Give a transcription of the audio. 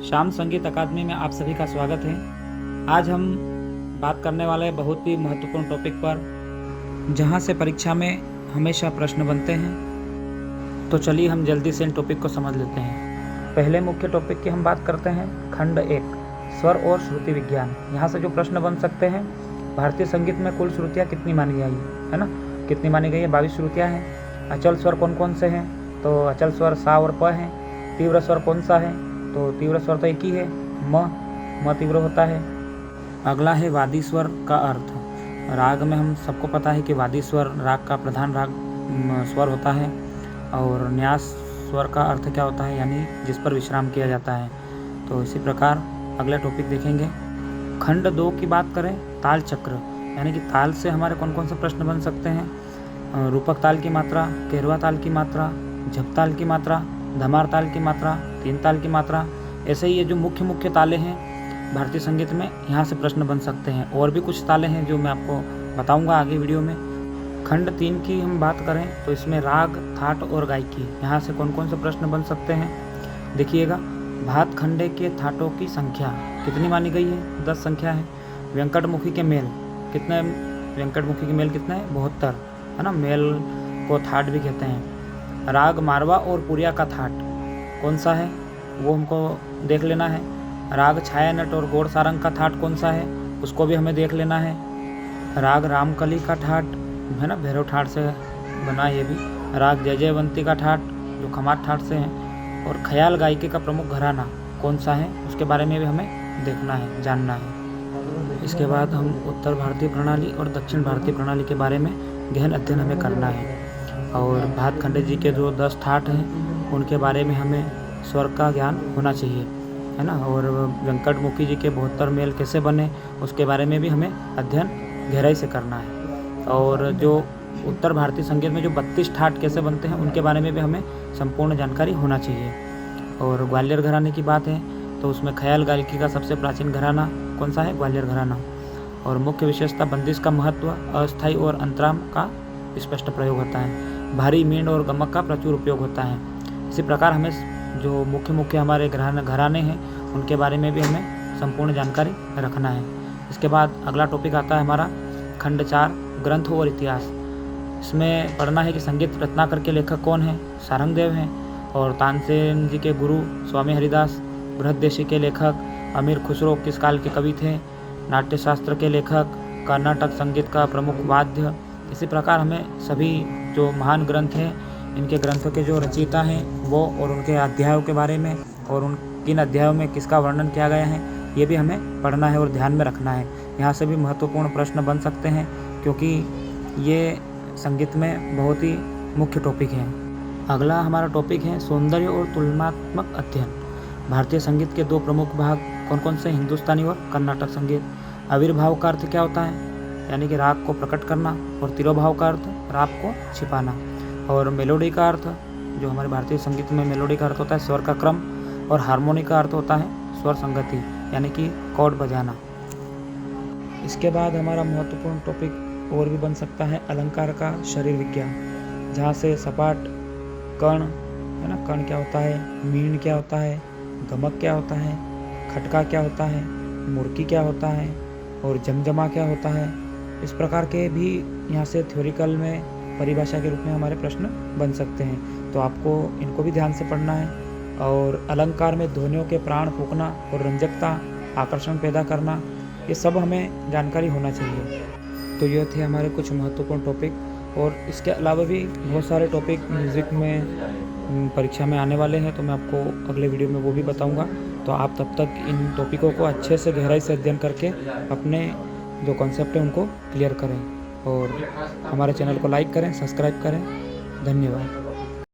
श्याम संगीत अकादमी में आप सभी का स्वागत है। आज हम बात करने वाले हैं बहुत ही महत्वपूर्ण टॉपिक पर, जहां से परीक्षा में हमेशा प्रश्न बनते हैं। तो चलिए हम जल्दी से इन टॉपिक को समझ लेते हैं। पहले मुख्य टॉपिक की हम बात करते हैं, खंड 1 स्वर और श्रुति विज्ञान। यहाँ से जो प्रश्न बन सकते हैं, भारतीय संगीत में कुल श्रुतियाँ कितनी मानी गई है ना, कितनी मानी गई है? 22 श्रुतियाँ हैं। अचल स्वर कौन कौन से हैं? तो अचल स्वर सा और प हैं। तीव्र स्वर कौन सा है? तो तीव्र स्वर तो एक ही है, म तीव्र होता है। अगला है वादी स्वर का अर्थ। राग में हम सबको पता है कि वादी स्वर राग का प्रधान राग स्वर होता है। और न्यास स्वर का अर्थ क्या होता है, यानी जिस पर विश्राम किया जाता है। तो इसी प्रकार अगला टॉपिक देखेंगे। खंड 2 की बात करें, ताल चक्र, यानी कि ताल से हमारे कौन कौन से प्रश्न बन सकते हैं? रूपक ताल की मात्रा, केरवा ताल की मात्रा, झप ताल की मात्रा, धमार ताल की मात्रा, तीन ताल की मात्रा। ऐसे ही ये जो मुख्य ताले हैं भारतीय संगीत में, यहाँ से प्रश्न बन सकते हैं। और भी कुछ ताले हैं जो मैं आपको बताऊंगा आगे वीडियो में। खंड 3 की हम बात करें तो इसमें राग, थाट और गायकी, यहाँ से कौन कौन से प्रश्न बन सकते हैं? देखिएगा, भात खंडे के थाटों की संख्या कितनी मानी गई है? 10 संख्या है। वेंकटमुखी के मेल कितने? वेंकटमुखी के मेल कितने हैं? 72 है ना। मेल को थाट भी कहते हैं। राग मारवा और पुरिया का थाट कौन सा है, वो हमको देख लेना है। राग छाया नट और गौड़ सारंग का थाट कौन सा है, उसको भी हमें देख लेना है। राग रामकली का ठाट है ना, भैरव ठाट से बना ये भी। राग जय जयवंती का ठाट जो खमाट ठाट से है। और ख्याल गायकी का प्रमुख घराना कौन सा है, उसके बारे में भी हमें देखना है, जानना है। इसके बाद हम उत्तर भारतीय प्रणाली और दक्षिण भारतीय प्रणाली के बारे में गहन अध्ययन हमें करना है। और भात खंडे जी के जो 10 ठाट हैं उनके बारे में हमें स्वर का ज्ञान होना चाहिए, है ना। और वेंकटमुखी जी के 72 मेल कैसे बने, उसके बारे में भी हमें अध्ययन गहराई से करना है। और जो उत्तर भारतीय संगीत में जो 32 ठाट कैसे बनते हैं, उनके बारे में भी हमें संपूर्ण जानकारी होना चाहिए। और ग्वालियर घराने की बात है तो उसमें ख्याल गायकी का सबसे प्राचीन घराना कौन सा है? ग्वालियर घराना। और मुख्य विशेषता, बंदिश का महत्व, अस्थायी और अंतराम का स्पष्ट प्रयोग होता है। भारी, मींड और गमक का प्रचुर उपयोग होता है। इसी प्रकार हमें जो मुख्य हमारे घराने हैं उनके बारे में भी हमें संपूर्ण जानकारी रखना है। इसके बाद अगला टॉपिक आता है हमारा खंड 4 ग्रंथ और इतिहास। इसमें पढ़ना है कि संगीत रत्नाकर के लेखक कौन हैं? सारंगदेव हैं। और तानसेन जी के गुरु स्वामी हरिदास। बृहददेशी के लेखक अमीर खुसरो किस काल के कवि थे? नाट्यशास्त्र के लेखक, कर्नाटक संगीत का प्रमुख वाद्य। इसी प्रकार हमें सभी जो महान ग्रंथ हैं, इनके ग्रंथों के जो रचयिता हैं वो, और उनके अध्यायों के बारे में, और उन किन अध्यायों में किसका वर्णन किया गया है, ये भी हमें पढ़ना है और ध्यान में रखना है। यहाँ से भी महत्वपूर्ण प्रश्न बन सकते हैं, क्योंकि ये संगीत में बहुत ही मुख्य टॉपिक है। अगला हमारा टॉपिक है सौंदर्य और तुलनात्मक अध्ययन। भारतीय संगीत के 2 प्रमुख भाग कौन कौन से? हिंदुस्तानी और कर्नाटक संगीत। आविर्भाव का अर्थ क्या होता है, यानी कि राग को प्रकट करना। और तिरोभाव का अर्थ राग को छिपाना। और मेलोडी का अर्थ, जो हमारे भारतीय संगीत में मेलोडी का अर्थ होता है स्वर का क्रम। और हारमोनी का अर्थ होता है स्वर संगति, यानी कि कॉर्ड बजाना। इसके बाद हमारा महत्वपूर्ण टॉपिक और भी बन सकता है अलंकार का शरीर विज्ञान, जहाँ से सपाट, कर्ण है ना, कर्ण क्या होता है, मीण क्या होता है, गमक क्या होता है, खटका क्या होता है, मुर्की क्या होता है, और जमजमा क्या होता है। इस प्रकार के भी यहाँ से थ्योरिकल में परिभाषा के रूप में हमारे प्रश्न बन सकते हैं। तो आपको इनको भी ध्यान से पढ़ना है। और अलंकार में ध्वनियों के प्राण फूंकना और रंजकता, आकर्षण पैदा करना, ये सब हमें जानकारी होना चाहिए। तो ये थे हमारे कुछ महत्वपूर्ण टॉपिक। और इसके अलावा भी बहुत सारे टॉपिक म्यूज़िक में परीक्षा में आने वाले हैं, तो मैं आपको अगले वीडियो में वो भी बताऊंगा। तो आप तब तक इन टॉपिकों को अच्छे से गहराई से अध्ययन करके अपने जो कॉन्सेप्ट है उनको क्लियर करें। और हमारे चैनल को लाइक करें, सब्सक्राइब करें। धन्यवाद।